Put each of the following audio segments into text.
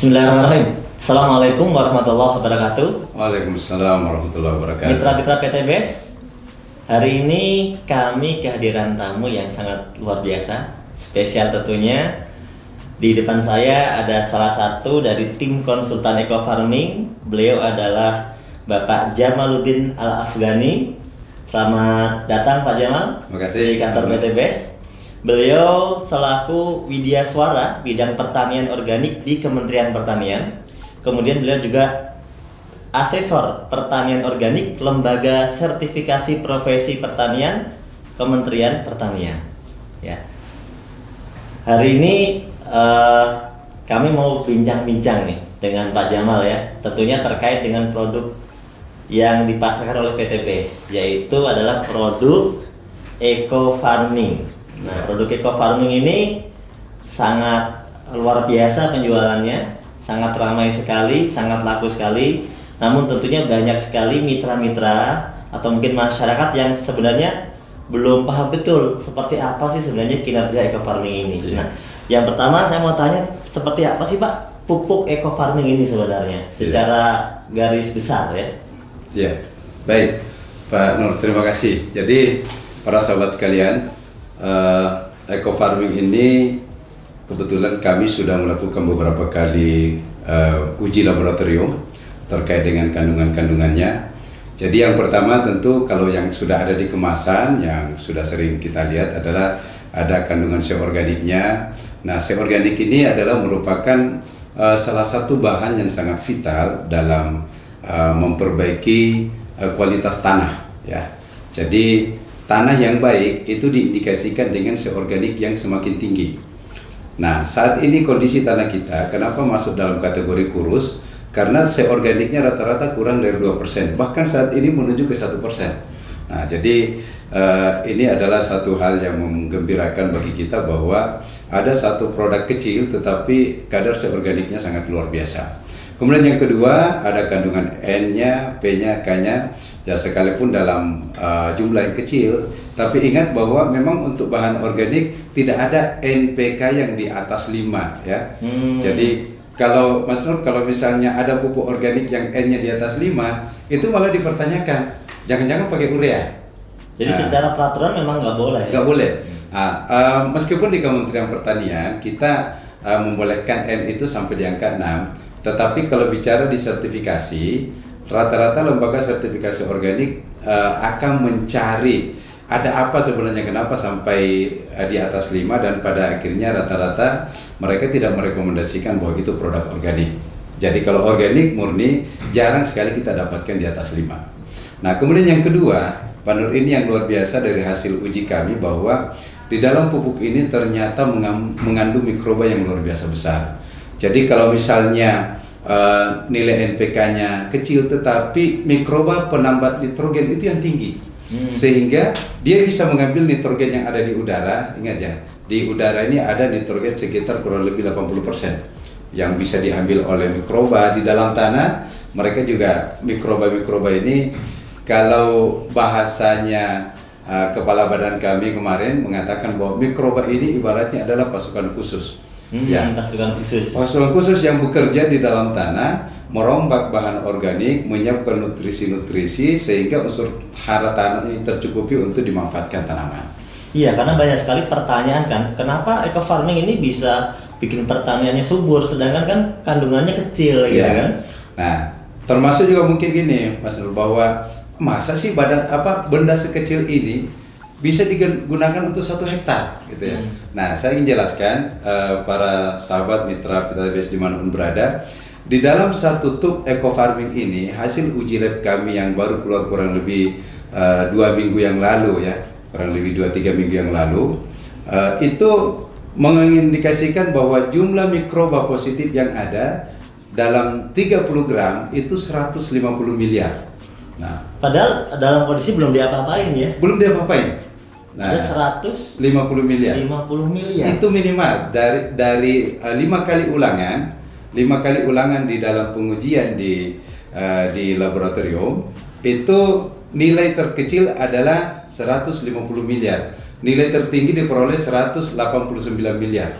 Bismillahirrahmanirrahim. Assalamualaikum warahmatullahi wabarakatuh. Waalaikumsalam warahmatullahi wabarakatuh. Mitra-mitra PT BES, hari ini kami kehadiran tamu yang sangat luar biasa, spesial tentunya. Di depan saya ada salah satu dari tim konsultan Eco Farming. Beliau adalah Bapak Jamaluddin Al-Afghani. Selamat datang Pak Jamal. Terima kasih. Di kantor PT BES. Beliau selaku Widya Swara bidang pertanian organik di Kementerian Pertanian. Kemudian beliau juga asesor pertanian organik Lembaga Sertifikasi Profesi Pertanian Kementerian Pertanian. Ya. Hari ini kami mau bincang-bincang nih dengan Pak Jamal ya, tentunya terkait dengan produk yang dipasarkan oleh PT BES, yaitu adalah produk Eco Farming. Nah, produk Eco Farming ini sangat luar biasa penjualannya, sangat ramai sekali, sangat laku sekali. Namun tentunya banyak sekali mitra-mitra atau mungkin masyarakat yang sebenarnya belum paham betul seperti apa sih sebenarnya kinerja Eco Farming ini. Nah, yang pertama saya mau tanya, seperti apa sih Pak pupuk Eco Farming ini sebenarnya secara garis besar ya? Ya, baik Pak Nur, terima kasih. Jadi para sahabat sekalian, Eco Farming ini kebetulan kami sudah melakukan beberapa kali uji laboratorium terkait dengan kandungan-kandungannya. Jadi yang pertama tentu kalau yang sudah ada di kemasan yang sudah sering kita lihat adalah ada kandungan organiknya. Nah, organik ini adalah merupakan salah satu bahan yang sangat vital dalam memperbaiki kualitas tanah ya. Jadi tanah yang baik itu diindikasikan dengan organik yang semakin tinggi. Nah, saat ini kondisi tanah kita kenapa masuk dalam kategori kurus? Karena organiknya rata-rata kurang dari 2%, bahkan saat ini menuju ke 1%. Nah, jadi ini adalah satu hal yang menggembirakan bagi kita bahwa ada satu produk kecil tetapi kadar organiknya sangat luar biasa. Kemudian yang kedua ada kandungan N-nya, P-nya, K-nya. Ya sekalipun dalam jumlah yang kecil, tapi ingat bahwa memang untuk bahan organik tidak ada NPK yang di atas 5 ya. Jadi kalau Mas Nur, kalau misalnya ada pupuk organik yang N-nya di atas 5, itu malah dipertanyakan, jangan-jangan pakai urea. Jadi secara peraturan memang nggak boleh. Nggak boleh. Meskipun di Kementerian Pertanian kita membolehkan N itu sampai di angka 6, tetapi kalau bicara di sertifikasi, rata-rata lembaga sertifikasi organik akan mencari ada apa sebenarnya kenapa sampai di atas 5, dan pada akhirnya rata-rata mereka tidak merekomendasikan bahwa itu produk organik. Jadi kalau organik murni jarang sekali kita dapatkan di atas 5. Nah, kemudian yang kedua, Pak Nur, ini yang luar biasa dari hasil uji kami bahwa di dalam pupuk ini ternyata mengandung mikroba yang luar biasa besar. Jadi kalau misalnya nilai NPK-nya kecil tetapi mikroba penambat nitrogen itu yang tinggi, sehingga dia bisa mengambil nitrogen yang ada di udara. Ingat ya, di udara ini ada nitrogen sekitar kurang lebih 80% yang bisa diambil oleh mikroba di dalam tanah. Mereka juga mikroba-mikroba ini, kalau bahasanya kepala badan kami kemarin mengatakan bahwa mikroba ini ibaratnya adalah pasukan khusus. Pasukan khusus yang bekerja di dalam tanah, merombak bahan organik, menyiapkan nutrisi-nutrisi sehingga unsur hara tanah ini tercukupi untuk dimanfaatkan tanaman. Iya, karena banyak sekali pertanyaan kan, kenapa Eco Farming ini bisa bikin pertaniannya subur sedangkan kan kandungannya kecil gitu kan? Nah, termasuk juga mungkin gini Mas Nur, bahwa masa sih benda sekecil ini bisa digunakan untuk 1 hektar gitu ya. Nah, saya ingin jelaskan para sahabat mitra PT BES dimanapun berada, di dalam satu tub Eco Farming ini hasil uji lab kami yang baru keluar kurang lebih 2 minggu yang lalu ya, kurang lebih 2-3 minggu yang lalu, itu mengindikasikan bahwa jumlah mikroba positif yang ada dalam 30 gram itu 150 miliar. Nah, padahal dalam kondisi belum diapa-apain ya? Belum diapa-apain. Nah, ada 150 miliar. 50 miliar. Itu minimal dari 5 kali ulangan, 5 kali ulangan di dalam pengujian di laboratorium, itu nilai terkecil adalah 150 miliar. Nilai tertinggi diperoleh 189 miliar.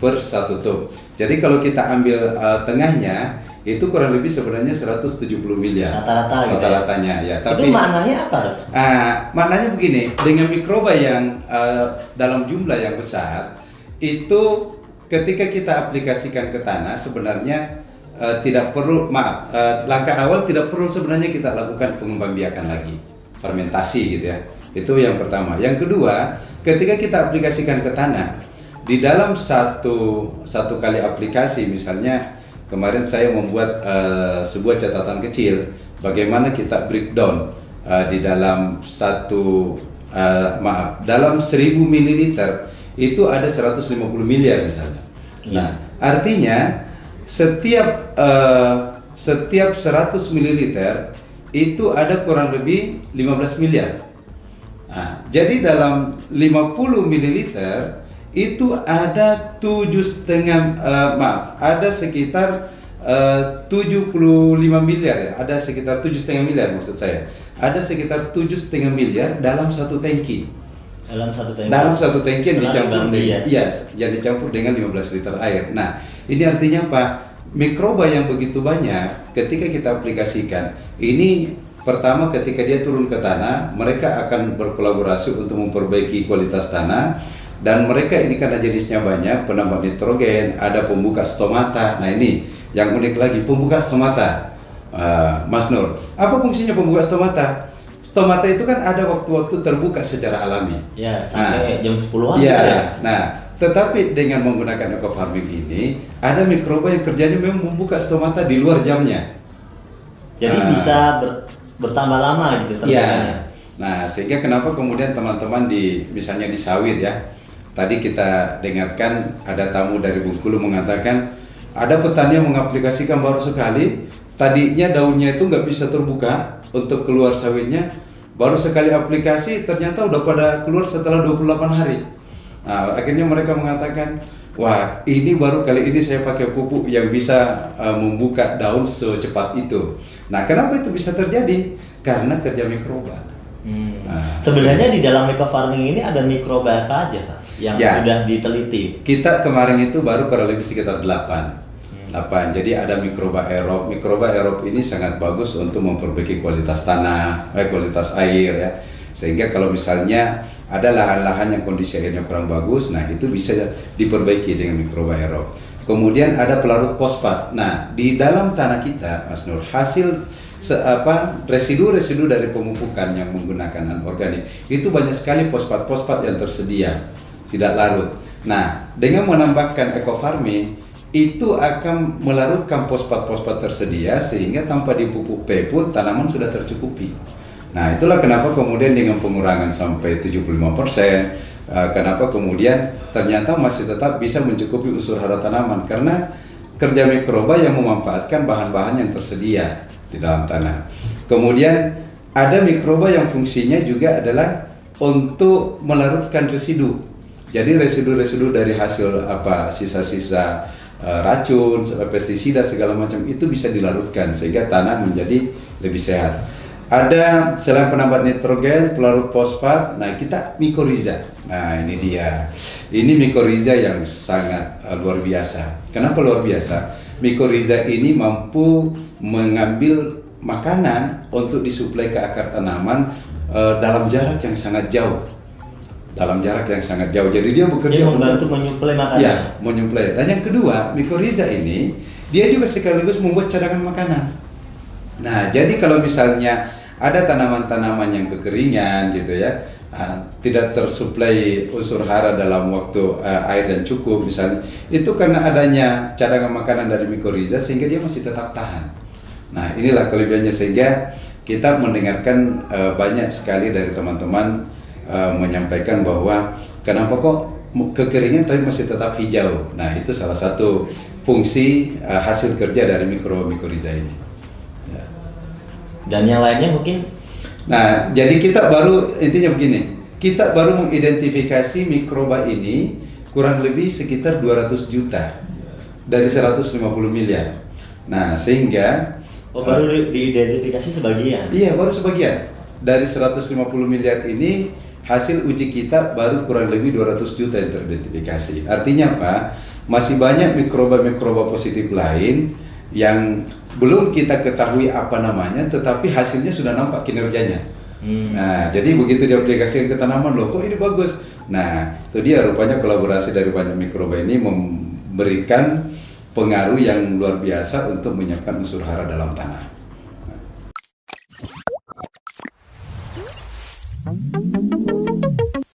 per 1 tub. Jadi kalau kita ambil tengahnya itu kurang lebih sebenarnya 170 miliar rata-rata gitu. Rata-ratanya ya. Tapi itu maknanya apa? maknanya begini, dengan mikroba yang dalam jumlah yang besar itu ketika kita aplikasikan ke tanah sebenarnya tidak perlu langkah awal tidak perlu sebenarnya kita lakukan pengembangbiakan lagi, fermentasi gitu ya. Itu yang pertama. Yang kedua, ketika kita aplikasikan ke tanah di dalam satu kali aplikasi, misalnya kemarin saya membuat sebuah catatan kecil bagaimana kita breakdown di dalam dalam 1000 ml itu ada 150 miliar misalnya. Nah, artinya setiap 100 ml itu ada kurang lebih 15 miliar. Nah, jadi dalam 50 ml itu ada 7,5 ada sekitar 75 miliar ya, ada sekitar 7,5 miliar maksud saya. Ada sekitar 7,5 miliar dalam satu tangki. Dalam satu tangki yang dicampur dengan, yang dicampur dengan 15 liter air. Nah, ini artinya apa? Mikroba yang begitu banyak ketika kita aplikasikan, ini pertama ketika dia turun ke tanah, mereka akan berkolaborasi untuk memperbaiki kualitas tanah. Dan mereka ini karena jenisnya banyak, penambah nitrogen, ada pembuka stomata. Nah ini yang unik lagi, pembuka stomata, Mas Nur. Apa fungsinya pembuka stomata? Stomata itu kan ada waktu-waktu terbuka secara alami. Ya, sampai jam 10-an. Ya, nah tetapi dengan menggunakan eco farming ini, ada mikroba yang kerjanya memang membuka stomata di luar jamnya. Jadi bisa bertambah lama gitu terbukanya. Ya. Nah sehingga kenapa kemudian teman-teman misalnya di sawit ya, tadi kita dengarkan ada tamu dari Bengkulu mengatakan ada petani yang mengaplikasikan baru sekali, tadinya daunnya itu nggak bisa terbuka untuk keluar sawitnya, baru sekali aplikasi ternyata udah pada keluar setelah 28 hari. Nah, akhirnya mereka mengatakan, wah ini baru kali ini saya pakai pupuk yang bisa membuka daun secepat itu. Nah kenapa itu bisa terjadi? Karena kerja mikroba. Nah, sebenarnya di dalam eco farming ini ada mikroba apa aja Pak yang sudah diteliti? Kita kemarin itu baru kurang lebih sekitar 8. Jadi ada mikroba aerob. Mikroba aerob ini sangat bagus untuk memperbaiki kualitas tanah, kualitas air ya. Sehingga kalau misalnya ada lahan-lahan yang kondisi airnya kurang bagus, nah itu bisa diperbaiki dengan mikroba aerob. Kemudian ada pelarut fosfat. Nah, di dalam tanah kita, Mas Nur, hasil residu-residu dari pemupukan yang menggunakan anorganik itu banyak sekali fosfat-fosfat yang tersedia, tidak larut. Nah, dengan menambahkan eco farming itu akan melarutkan fosfat-fosfat tersedia sehingga tanpa dipupuk P pun tanaman sudah tercukupi. Nah, itulah kenapa kemudian dengan pengurangan sampai 75%, kenapa kemudian ternyata masih tetap bisa mencukupi unsur hara tanaman karena kerja mikroba yang memanfaatkan bahan-bahan yang tersedia di dalam tanah. Kemudian ada mikroba yang fungsinya juga adalah untuk melarutkan residu. Jadi residu-residu dari hasil sisa-sisa racun, pestisida segala macam itu bisa dilarutkan sehingga tanah menjadi lebih sehat. Ada selain penambat nitrogen, pelarut fosfat, nah kita mikoriza. Nah ini dia. Ini mikoriza yang sangat luar biasa. Kenapa luar biasa? Mikoriza ini mampu mengambil makanan untuk disuplai ke akar tanaman dalam jarak yang sangat jauh. Jadi dia bekerja membantu menyuplai makanan. Ya, menyuplai. Dan yang kedua, mikoriza ini dia juga sekaligus membuat cadangan makanan. Nah, jadi kalau misalnya ada tanaman-tanaman yang kekeringan gitu ya, tidak tersuplai unsur hara dalam waktu air dan cukup misalnya, itu karena adanya cadangan makanan dari mikoriza sehingga dia masih tetap tahan. Nah, inilah kelebihannya sehingga kita mendengarkan banyak sekali dari teman-teman menyampaikan bahwa kenapa kok kekeringan tapi masih tetap hijau. Nah, itu salah satu fungsi hasil kerja dari mikoriza ini. Ya. Dan yang lainnya mungkin. Nah, jadi kita baru intinya begini, kita baru mengidentifikasi mikroba ini kurang lebih sekitar 200 juta dari 150 miliar. Nah, sehingga baru diidentifikasi sebagian. Iya, baru sebagian. Dari 150 miliar ini hasil uji kita baru kurang lebih 200 juta yang teridentifikasi. Artinya apa? Masih banyak mikroba-mikroba positif lain yang belum kita ketahui apa namanya, tetapi hasilnya sudah nampak kinerjanya. Nah, jadi begitu diaplikasikan ke tanaman, loh kok ini bagus. Nah, itu dia rupanya kolaborasi dari banyak mikroba ini memberikan pengaruh yang luar biasa untuk menyiapkan unsur hara dalam tanah.